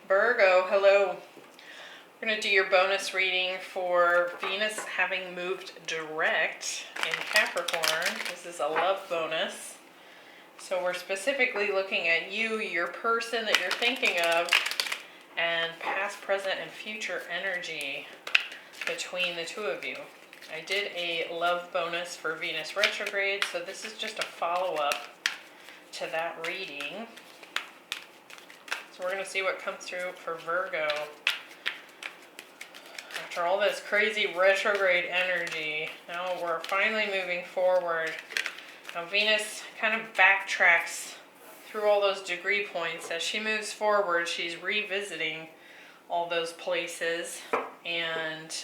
Virgo, hello. We're going to do your bonus reading for Venus having moved direct in Capricorn. This is a love bonus. So we're specifically looking at you, your person that you're thinking of, and past, present, and future energy between the two of you. I did a love bonus for Venus retrograde, so this is just a follow-up to that reading. So we're going to see what comes through for Virgo. After all this crazy retrograde energy, now we're finally moving forward. Now Venus kind of backtracks through all those degree points. As she moves forward, she's revisiting all those places and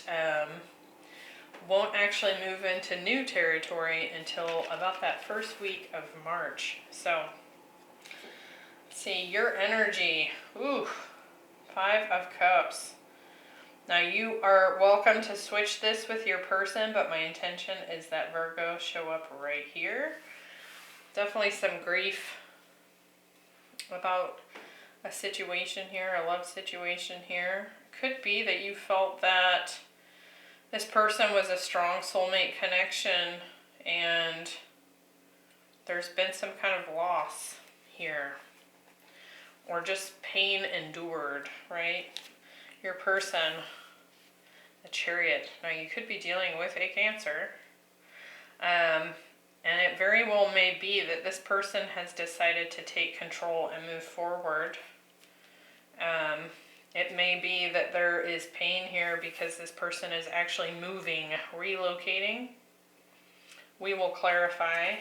won't actually move into new territory until about that first week of March. So, see, your energy, ooh, 5 of Cups. Now you are welcome to switch this with your person, but my intention is that Virgo show up right here. Definitely some grief about a situation here, a love situation here. Could be that you felt that this person was a strong soulmate connection and there's been some kind of loss here. Or just pain endured, right? Your person, the Chariot. Now you could be dealing with a Cancer. And it very well may be that this person has decided to take control and move forward. It may be that there is pain here because this person is actually moving, relocating. We will clarify.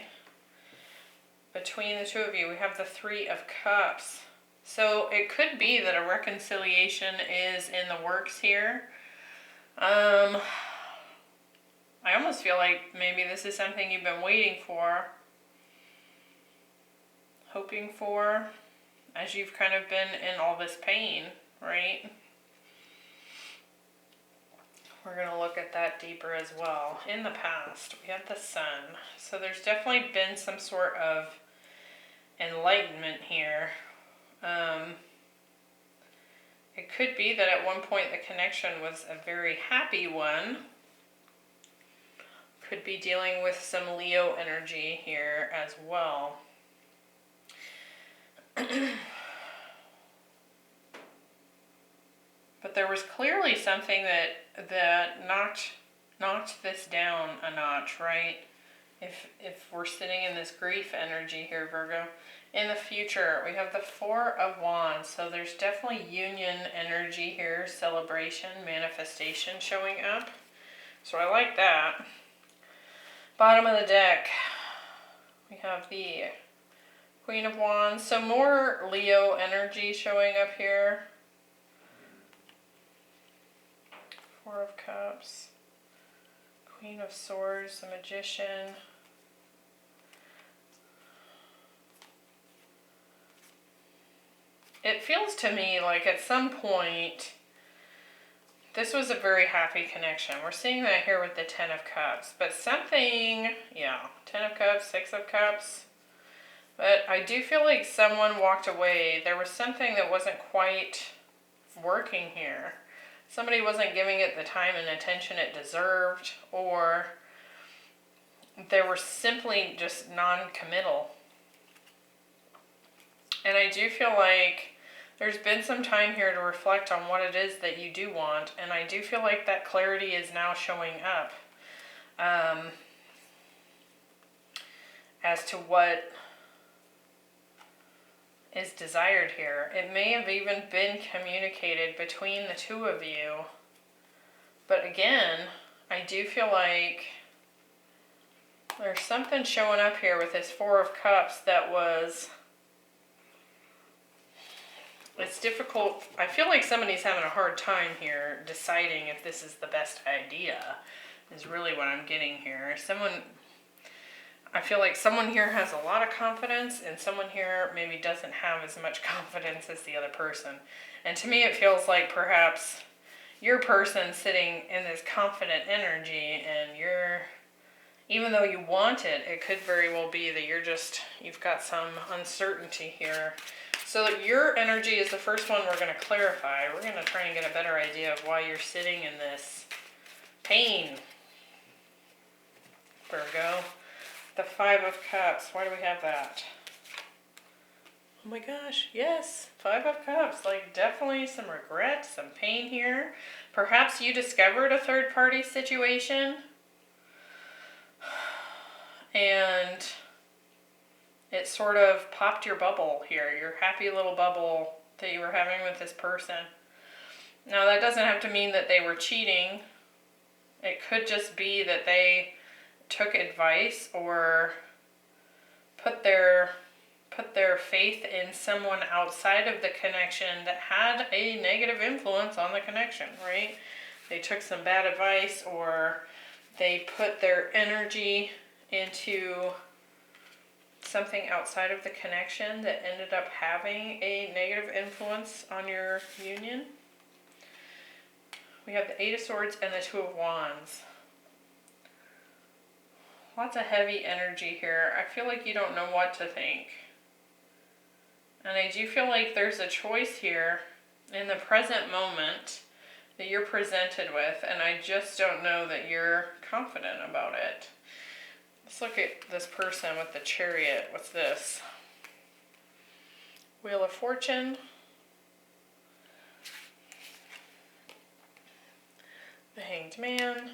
Between the two of you, we have the 3 of Cups. So it could be that a reconciliation is in the works here. I almost feel like maybe this is something you've been waiting for, hoping for, as you've kind of been in all this pain, right? We're going to look at that deeper as well. In the past, we have the Sun. So there's definitely been some sort of enlightenment here. It could be that at one point the connection was a very happy one. Could be dealing with some Leo energy here as well. But there was clearly something that knocked this down a notch, right? If we're sitting in this grief energy here, Virgo. In the future, we have the 4 of Wands, so there's definitely union energy here, celebration, manifestation showing up. So I like that. Bottom of the deck, we have the Queen of Wands, so more Leo energy showing up here. 4 of Cups, Queen of Swords, the Magician. It feels to me like at some point, this was a very happy connection. We're seeing that here with the 10 of Cups. But something, 10 of Cups, 6 of Cups. But I do feel like someone walked away. There was something that wasn't quite working here. Somebody wasn't giving it the time and attention it deserved. Or they were simply just non-committal. And I do feel like there's been some time here to reflect on what it is that you do want, and I do feel like that clarity is now showing up as to what is desired here. It may have even been communicated between the two of you, but again, I do feel like there's something showing up here with this 4 of Cups that was... It's difficult. I feel like somebody's having a hard time here deciding if this is the best idea, is really what I'm getting here. I feel like someone here has a lot of confidence and someone here maybe doesn't have as much confidence as the other person. And to me it feels like perhaps your person sitting in this confident energy and even though you want it, it could very well be that you've got some uncertainty here. So your energy is the first one we're going to clarify. We're going to try and get a better idea of why you're sitting in this pain, Virgo. The Five of Cups. Why do we have that? Oh my gosh, yes. Five of Cups. Like, definitely some regret, some pain here. Perhaps you discovered a third-party situation. And it sort of popped your bubble here. Your happy little bubble that you were having with this person. Now, that doesn't have to mean that they were cheating. It could just be that they took advice or put their faith in someone outside of the connection that had a negative influence on the connection, right? They took some bad advice, or they put their energy into something outside of the connection that ended up having a negative influence on your union. We have the Eight of Swords and the Two of Wands. Lots of heavy energy here. I feel like you don't know what to think. And I do feel like there's a choice here in the present moment that you're presented with, and I just don't know that you're confident about it. Let's look at this person with the Chariot. What's this? Wheel of Fortune. The Hanged Man.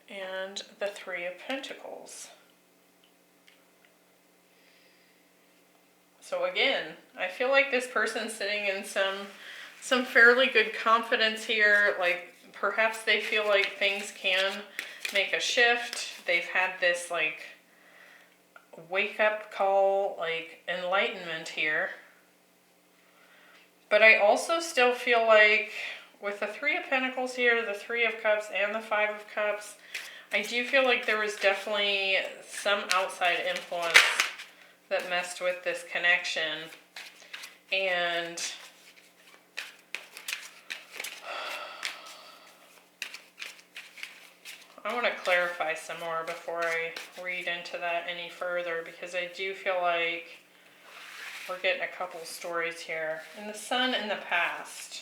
And the Three of Pentacles. So again, I feel like this person's sitting in some fairly good confidence here. Like, perhaps they feel like things can make a shift. They've had this like wake up call, like enlightenment here. But I also still feel like with the Three of Pentacles here, the Three of Cups, and the Five of Cups, I do feel like there was definitely some outside influence that messed with this connection. And I want to clarify some more before I read into that any further, because I do feel like we're getting a couple stories here. In the Sun in the past,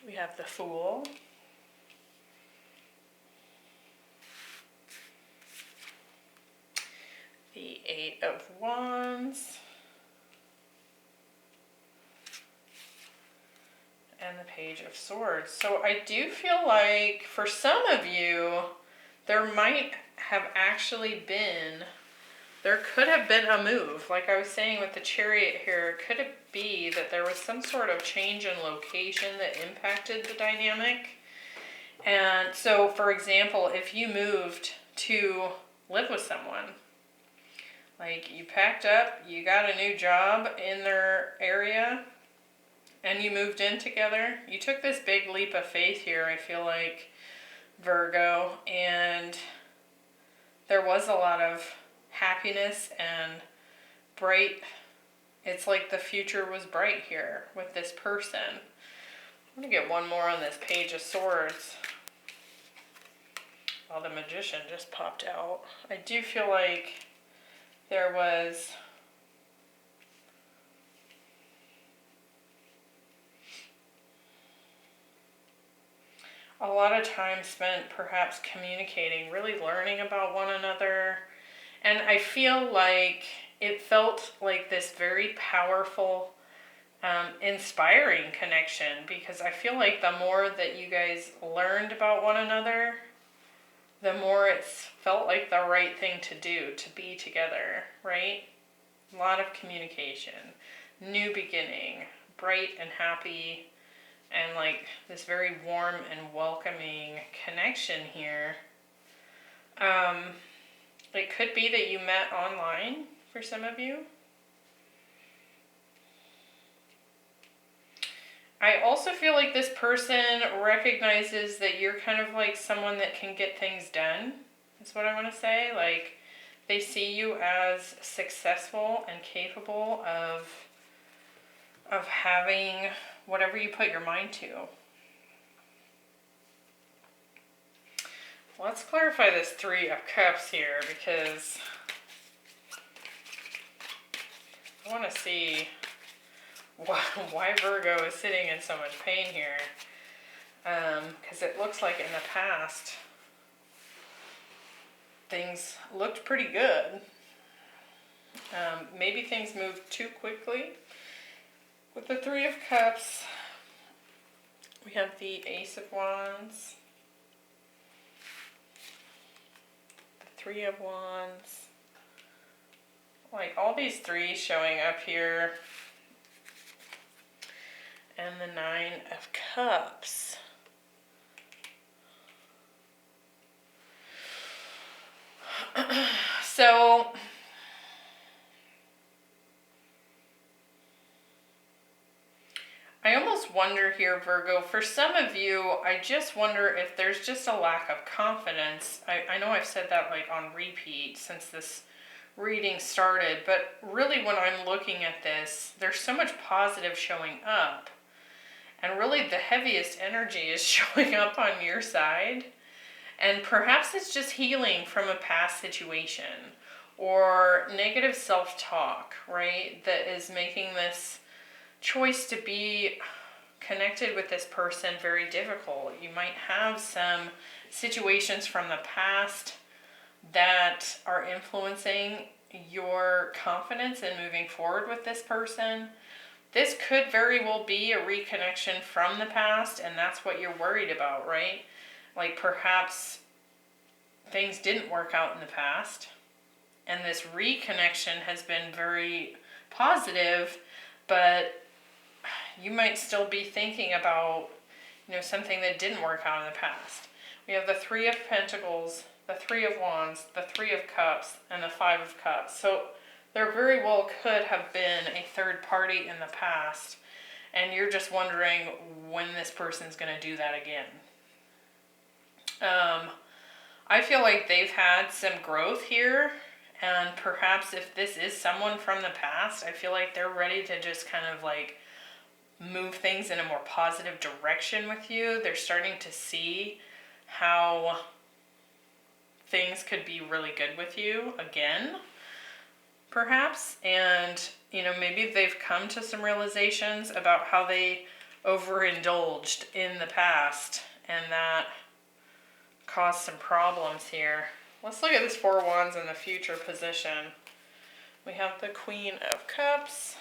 we have the Fool. The Eight of Wands. And the Page of Swords. So I do feel like for some of you, there might have actually been, there could have been a move. Like I was saying with the Chariot here, could it be that there was some sort of change in location that impacted the dynamic? And so, for example, if you moved to live with someone, like you packed up, you got a new job in their area, and you moved in together, you took this big leap of faith here, I feel like, Virgo, and there was a lot of happiness and bright, it's like the future was bright here with this person. I'm going to get one more on this Page of Swords. Oh, the Magician just popped out. I do feel like there was a lot of time spent perhaps communicating, really learning about one another. And I feel like it felt like this very powerful, inspiring connection, because I feel like the more that you guys learned about one another, the more it's felt like the right thing to do, to be together, right? A lot of communication, new beginning, bright and happy, and like this very warm and welcoming connection here. It could be that you met online for some of you. I also feel like this person recognizes that you're kind of like someone that can get things done, is what I want to say. Like, they see you as successful and capable of having whatever you put your mind to. Let's clarify this Three of Cups here, because want to see why Virgo is sitting in so much pain here. Because it looks like in the past, things looked pretty good. Maybe things moved too quickly. With the Three of Cups, we have the Ace of Wands, the Three of Wands, like all these threes showing up here, and the Nine of Cups. So, I almost wonder here, Virgo, for some of you, I just wonder if there's just a lack of confidence. I know I've said that like on repeat since this reading started, but really when I'm looking at this, there's so much positive showing up. And really the heaviest energy is showing up on your side. And perhaps it's just healing from a past situation or negative self-talk, right? That is making this choice to be connected with this person very difficult. You might have some situations from the past that are influencing your confidence in moving forward with this person. This could very well be a reconnection from the past, and that's what you're worried about, right? Like perhaps things didn't work out in the past, and this reconnection has been very positive, but you might still be thinking about, something that didn't work out in the past. We have the Three of Pentacles, the Three of Wands, the Three of Cups, and the Five of Cups. So there very well could have been a third party in the past, and you're just wondering when this person's going to do that again. I feel like they've had some growth here, and perhaps if this is someone from the past, I feel like they're ready to just kind of like move things in a more positive direction with you. They're starting to see how things could be really good with you again, perhaps. And, maybe they've come to some realizations about how they overindulged in the past, and that caused some problems here. Let's look at this Four of Wands in the future position. We have the Queen of Cups.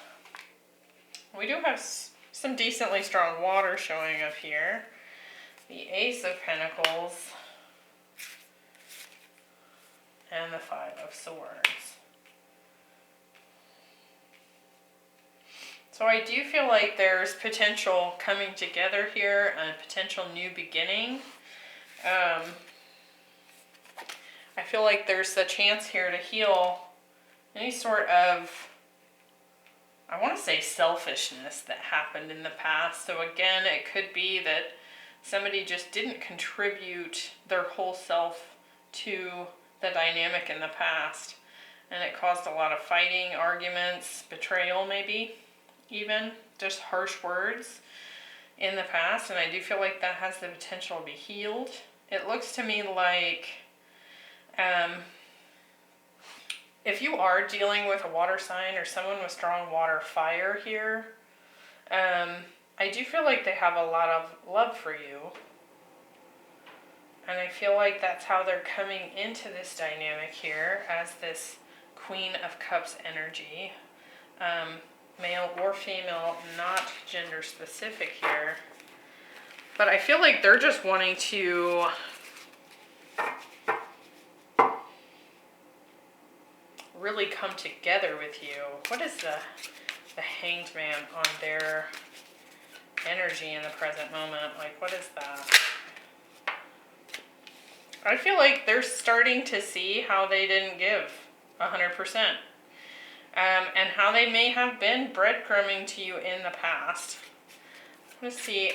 We do have some decently strong water showing up here. The Ace of Pentacles. And the Five of Swords. So I do feel like there's potential coming together here and a potential new beginning. I feel like there's a chance here to heal any sort of, I want to say, selfishness that happened in the past. So again, it could be that somebody just didn't contribute their whole self to the dynamic in the past, and it caused a lot of fighting, arguments, betrayal, maybe even just harsh words in the past. And I do feel like that has the potential to be healed. It looks to me like if you are dealing with a water sign or someone with strong water fire here, I do feel like they have a lot of love for you. And I feel like that's how they're coming into this dynamic here as this Queen of Cups energy. Male or female, not gender specific here. But I feel like they're just wanting to really come together with you. What is the Hanged Man on their energy in the present moment? Like, what is that? I feel like they're starting to see how they didn't give 100%. And how they may have been breadcrumbing to you in the past. Let's see.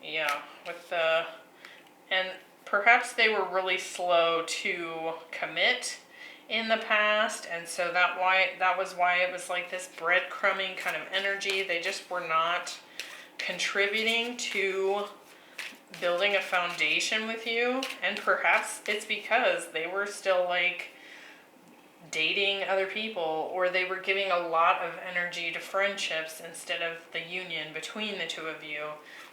Yeah, and perhaps they were really slow to commit in the past, and so that was why it was like this breadcrumbing kind of energy. They just were not contributing to building a foundation with you, and perhaps it's because they were still like dating other people, or they were giving a lot of energy to friendships instead of the union between the two of you.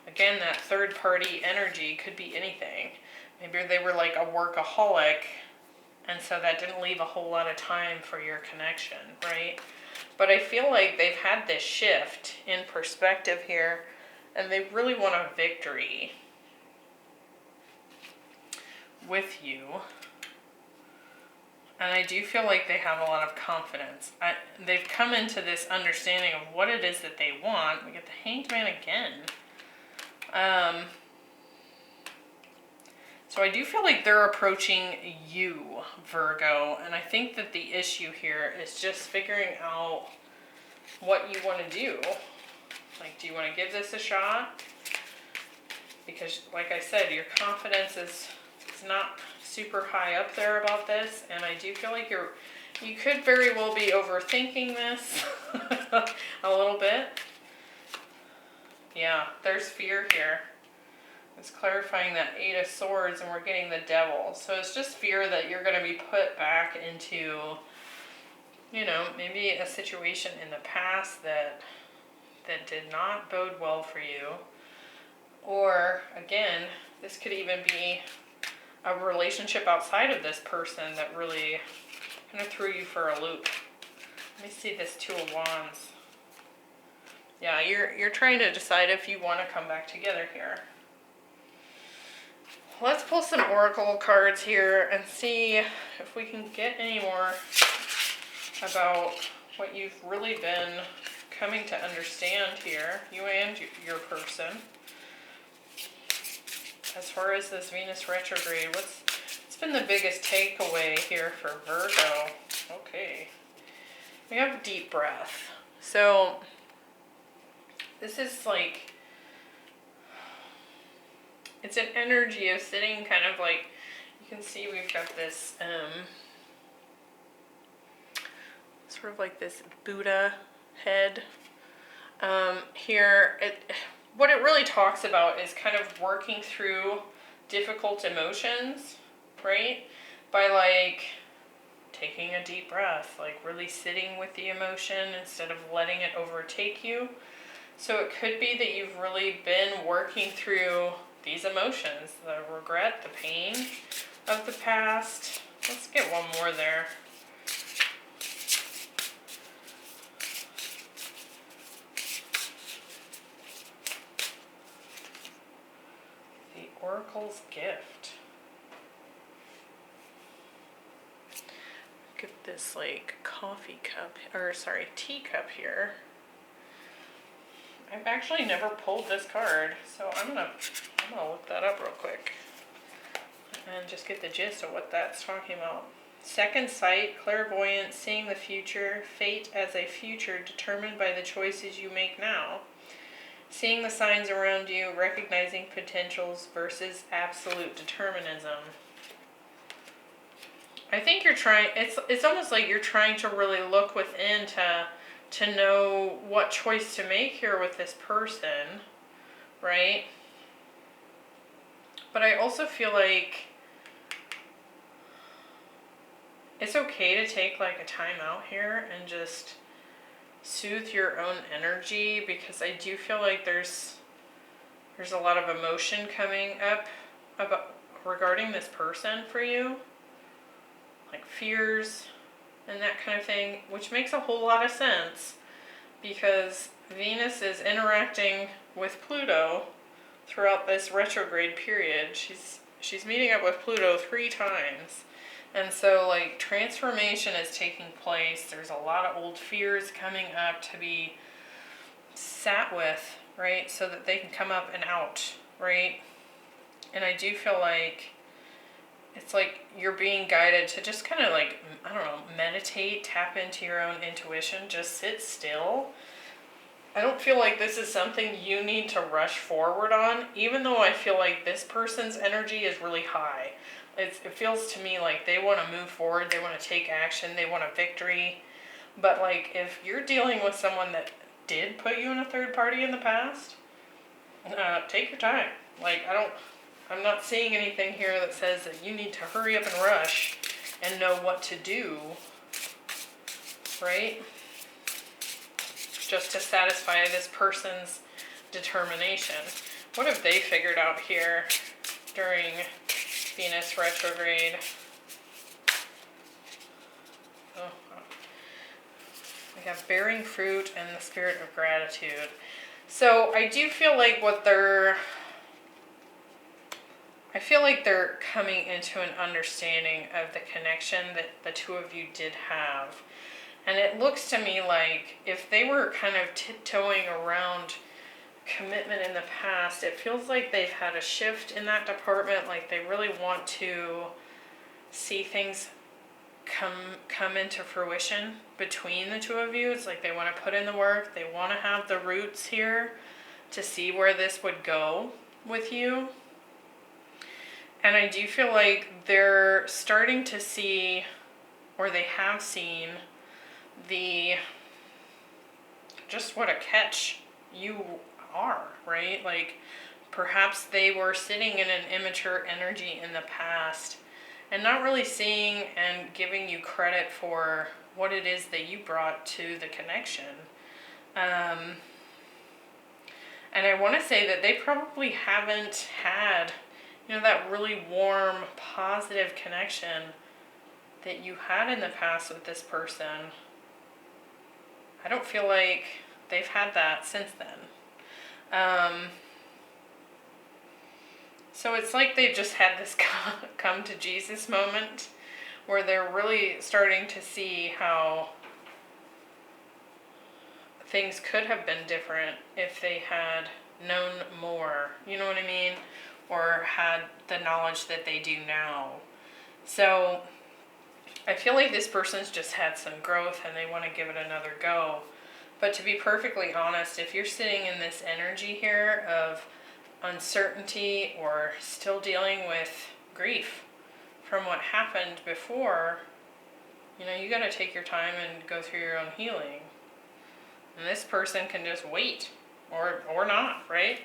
Again, that third party energy could be anything. Maybe they were like a workaholic, and so that didn't leave a whole lot of time for your connection, right? But I feel like they've had this shift in perspective here, and they really want a victory with you. And I do feel like they have a lot of confidence. They've come into this understanding of what it is that they want. We get the Hanged Man again. So I do feel like they're approaching you, Virgo. And I think that the issue here is just figuring out what you want to do. Like, do you want to give this a shot? Because, like I said, your confidence is not super high up there about this, and I do feel like you could very well be overthinking this a little bit. Yeah, there's fear here. It's clarifying that Eight of Swords, and we're getting the Devil. So it's just fear that you're going to be put back into, you know, maybe a situation in the past that did not bode well for you. Or, again, this could even be a relationship outside of this person that really kind of threw you for a loop. Let me see this Two of Wands. Yeah, you're trying to decide if you want to come back together here. Let's pull some oracle cards here and see if we can get any more about what you've really been coming to understand here, you and your person. As far as this Venus retrograde, what's been the biggest takeaway here for Virgo? Okay. We have deep breath. So this is like, it's an energy of sitting kind of like, you can see we've got this sort of like this Buddha head here. What it really talks about is kind of working through difficult emotions, right? By like taking a deep breath, like really sitting with the emotion instead of letting it overtake you. So it could be that you've really been working through these emotions, the regret, the pain of the past. Let's get one more there. Oracle's gift. Get this like coffee cup, or sorry, teacup here. I've actually never pulled this card, so I'm gonna look that up real quick and just get the gist of what that's talking about. Second sight, clairvoyance, seeing the future, fate as a future determined by the choices you make now. Seeing the signs around you, recognizing potentials versus absolute determinism. I think you're trying, it's almost like you're trying to really look within to know what choice to make here with this person, right? But I also feel like it's okay to take like a time out here and just soothe your own energy, because I do feel like there's a lot of emotion coming up about regarding this person for you, like fears and that kind of thing, which makes a whole lot of sense because Venus is interacting with Pluto throughout this retrograde period. She's meeting up with Pluto 3 times. And so, like, transformation is taking place. There's a lot of old fears coming up to be sat with, right? So that they can come up and out, right? And I do feel like it's like you're being guided to just kind of like, I don't know, meditate, tap into your own intuition, just sit still. I don't feel like this is something you need to rush forward on, even though I feel like this person's energy is really high. It feels to me like they want to move forward, they want to take action, they want a victory. But like if you're dealing with someone that did put you in a third party in the past, take your time. Like I'm not seeing anything here that says that you need to hurry up and rush and know what to do. right? Just to satisfy this person's determination. What have they figured out here during Venus retrograde? Oh, we have bearing fruit and the spirit of gratitude. So I do feel like I feel like they're coming into an understanding of the connection that the two of you did have. And it looks to me like if they were kind of tiptoeing around commitment in the past, it feels like they've had a shift in that department. Like they really want to see things come into fruition between the two of you. It's like they want to put in the work. They want to have the roots here to see where this would go with you. And I do feel like they're starting to see, or they have seen, just what a catch you are, right? Like perhaps they were sitting in an immature energy in the past and not really seeing and giving you credit for what it is that you brought to the connection. And I want to say that they probably haven't had, that really warm, positive connection that you had in the past with this person. I don't feel like they've had that since then. So it's like they've just had this come to Jesus moment where they're really starting to see how things could have been different if they had known more, you know what I mean? Or had the knowledge that they do now. So I feel like this person's just had some growth and they want to give it another go. But to be perfectly honest, if you're sitting in this energy here of uncertainty or still dealing with grief from what happened before, you got to take your time and go through your own healing. And this person can just wait or not, right?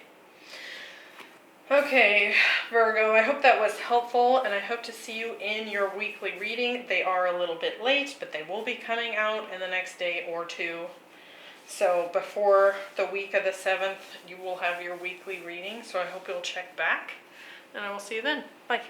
Okay, Virgo, I hope that was helpful, and I hope to see you in your weekly reading. They are a little bit late, but they will be coming out in the next day or two. So before the week of the 7th, you will have your weekly reading, so I hope you'll check back, and I will see you then. Bye.